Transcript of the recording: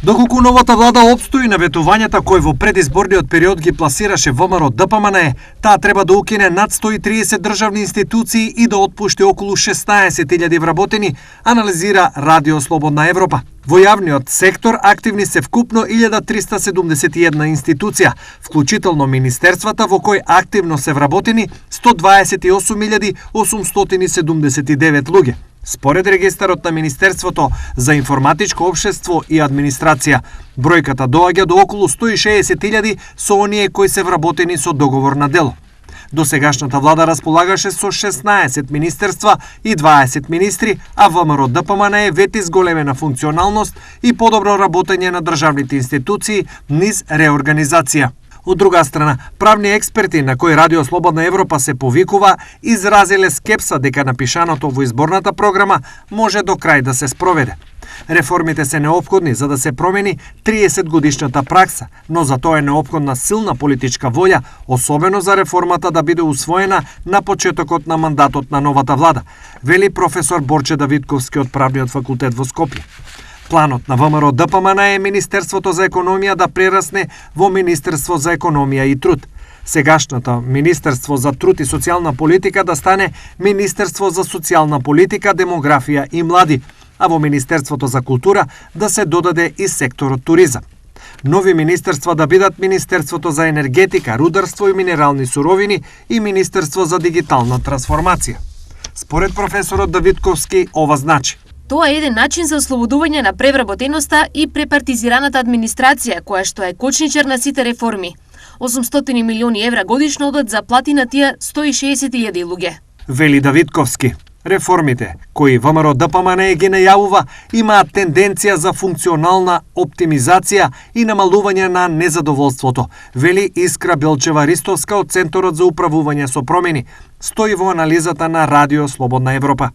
Доколку новата влада опстои на ветувањата кои во предизборниот период ги пласираше ВМРО ДПМНЕ, таа треба да укине над 130 државни институции и да отпушти околу 16.000 вработени, анализира Радио Слободна Европа. Во јавниот сектор активни се вкупно 1371 институција, вклучително министерствата во кои активно се вработени 128.879 луѓе. Според регистарот на Министерството за информатичко општество и администрација, бројката доаѓа до околу 160.000 со оние кои се вработени со договор на дело. Досегашната влада располагаше со 16 министерства и 20 министри, а ВМРО ДПМНЕ вети зголемена функционалност и подобро работење на државните институции низ реорганизација. Од друга страна, правни експерти на кои Радио Слободна Европа се повикува, изразиле скепса дека напишаното во изборната програма може до крај да се спроведе. Реформите се неопходни за да се промени 30 годишната пракса, но за тоа е неопходна силна политичка волја, особено за реформата да биде усвоена на почетокот на мандатот на новата влада, вели професор Борче Давидковски од Правниот факултет во Скопје. Планот на ВМРО ДПМНЕ е Министерството за економија да прерасне во Министерство за економија и труд. Сегашното Министерство за труд и социјална политика да стане Министерство за социјална политика, демографија и млади, а во Министерството за култура да се додаде и секторот туризам. Нови министерства да бидат Министерството за енергетика, рударство и минерални суровини и Министерство за дигитална трансформација. Според професорот Давидковски, ова значи: тоа е еден начин за ослободување на превработеноста и препартизираната администрација, која што е кочничар на сите реформи. 800 милиони евра годишно одат за плати на тие 160.000 луѓе. Вели Давидковски, реформите кои ВМРО ДПМНЕ ги најавува имаат тенденција за функционална оптимизација и намалување на незадоволството, вели Искра Белчева-Ристовска од Центарот за управување со промени, стои во анализата на Радио Слободна Европа.